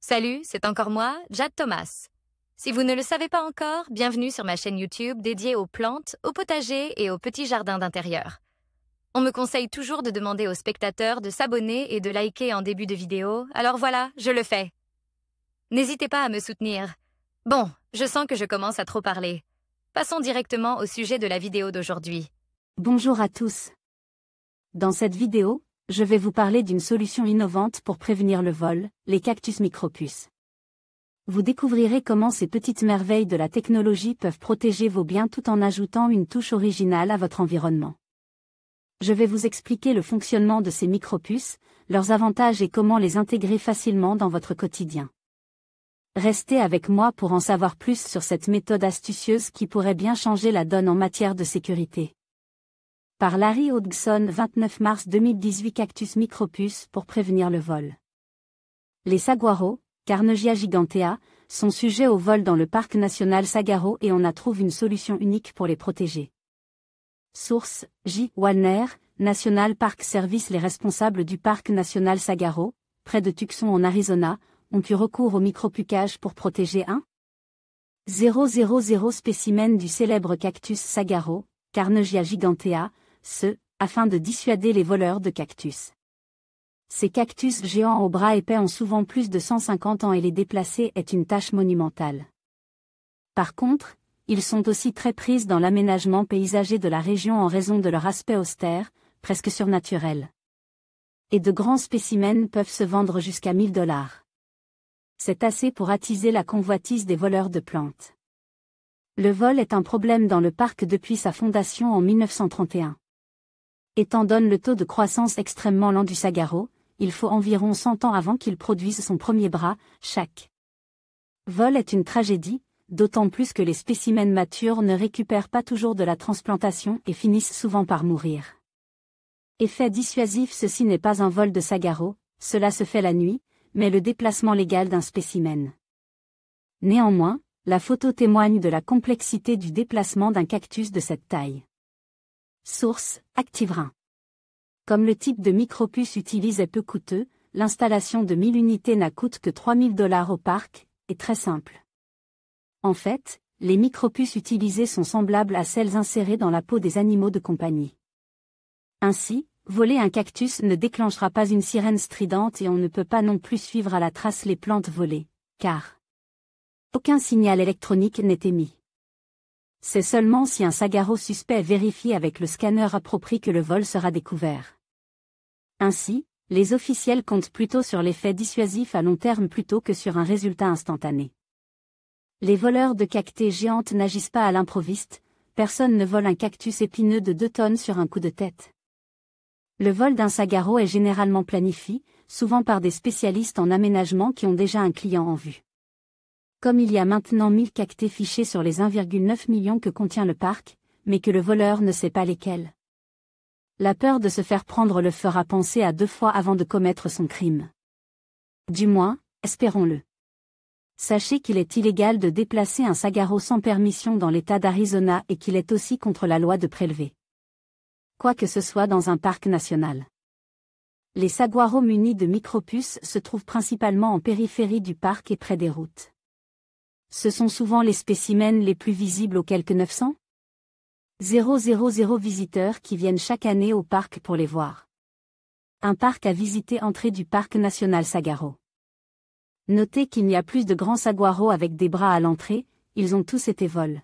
Salut, c'est encore moi, Jade Thomas. Si vous ne le savez pas encore, bienvenue sur ma chaîne YouTube dédiée aux plantes, aux potagers et aux petits jardins d'intérieur. On me conseille toujours de demander aux spectateurs de s'abonner et de liker en début de vidéo, alors voilà, je le fais. N'hésitez pas à me soutenir. Bon, je sens que je commence à trop parler. Passons directement au sujet de la vidéo d'aujourd'hui. Bonjour à tous. Dans cette vidéo, je vais vous parler d'une solution innovante pour prévenir le vol, les cactus micropuces. Vous découvrirez comment ces petites merveilles de la technologie peuvent protéger vos biens tout en ajoutant une touche originale à votre environnement. Je vais vous expliquer le fonctionnement de ces micropuces, leurs avantages et comment les intégrer facilement dans votre quotidien. Restez avec moi pour en savoir plus sur cette méthode astucieuse qui pourrait bien changer la donne en matière de sécurité. Par Larry Hodgson, 29 mars 2018. Cactus micropuces pour prévenir le vol. Les saguaros, Carnegie gigantea, sont sujets au vol dans le parc national Sagaro et on a trouvé une solution unique pour les protéger. Source, J. Wallner, National Park Service. Les responsables du parc national Sagaro, près de Tucson en Arizona, ont eu recours au micropuçage pour protéger un 000 spécimen du célèbre cactus Sagaro, Carnegie gigantea, afin de dissuader les voleurs de cactus. Ces cactus géants aux bras épais ont souvent plus de 150 ans et les déplacer est une tâche monumentale. Par contre, ils sont aussi très pris dans l'aménagement paysager de la région en raison de leur aspect austère, presque surnaturel. Et de grands spécimens peuvent se vendre jusqu'à $1000. C'est assez pour attiser la convoitise des voleurs de plantes. Le vol est un problème dans le parc depuis sa fondation en 1931. Étant donné le taux de croissance extrêmement lent du sagaro, il faut environ 100 ans avant qu'il produise son premier bras, chaque vol est une tragédie, d'autant plus que les spécimens matures ne récupèrent pas toujours de la transplantation et finissent souvent par mourir. Effet dissuasif: ceci n'est pas un vol de sagaro, cela se fait la nuit, mais le déplacement légal d'un spécimen. Néanmoins, la photo témoigne de la complexité du déplacement d'un cactus de cette taille. Source, ActiveRain. Comme le type de micropuce utilisé est peu coûteux, l'installation de 1000 unités n'a coûte que $3000 au parc, est très simple. En fait, les micropuces utilisées sont semblables à celles insérées dans la peau des animaux de compagnie. Ainsi, voler un cactus ne déclenchera pas une sirène stridente et on ne peut pas non plus suivre à la trace les plantes volées, car aucun signal électronique n'est émis. C'est seulement si un sagaro suspect est vérifié avec le scanner approprié que le vol sera découvert. Ainsi, les officiels comptent plutôt sur l'effet dissuasif à long terme plutôt que sur un résultat instantané. Les voleurs de cactés géantes n'agissent pas à l'improviste, personne ne vole un cactus épineux de 2 tonnes sur un coup de tête. Le vol d'un sagaro est généralement planifié, souvent par des spécialistes en aménagement qui ont déjà un client en vue. Comme il y a maintenant 1000 cactés fichés sur les 1,9 million que contient le parc, mais que le voleur ne sait pas lesquels. La peur de se faire prendre le fera penser à 2 fois avant de commettre son crime. Du moins, espérons-le. Sachez qu'il est illégal de déplacer un sagaro sans permission dans l'État d'Arizona et qu'il est aussi contre la loi de prélever quoi que ce soit dans un parc national. Les saguaros munis de micropuces se trouvent principalement en périphérie du parc et près des routes. Ce sont souvent les spécimens les plus visibles aux quelques 900 000 visiteurs qui viennent chaque année au parc pour les voir. Un parc à visiter. Entrée du parc national Sagaro. Notez qu'il n'y a plus de grands saguaros avec des bras à l'entrée, ils ont tous été volés.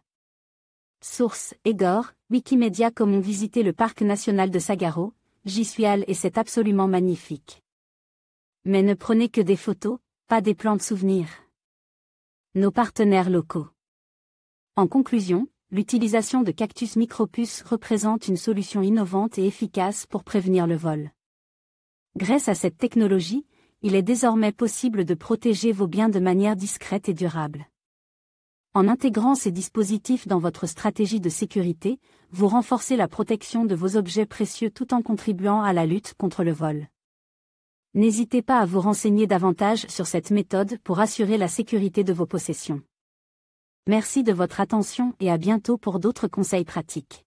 Source, Egor, Wikimedia. Comment visiter le parc national de Sagaro? J'y suis allé et c'est absolument magnifique. Mais ne prenez que des photos, pas des plans de souvenirs. Nos partenaires locaux. En conclusion, l'utilisation de cactus micropuces représente une solution innovante et efficace pour prévenir le vol. Grâce à cette technologie, il est désormais possible de protéger vos biens de manière discrète et durable. En intégrant ces dispositifs dans votre stratégie de sécurité, vous renforcez la protection de vos objets précieux tout en contribuant à la lutte contre le vol. N'hésitez pas à vous renseigner davantage sur cette méthode pour assurer la sécurité de vos possessions. Merci de votre attention et à bientôt pour d'autres conseils pratiques.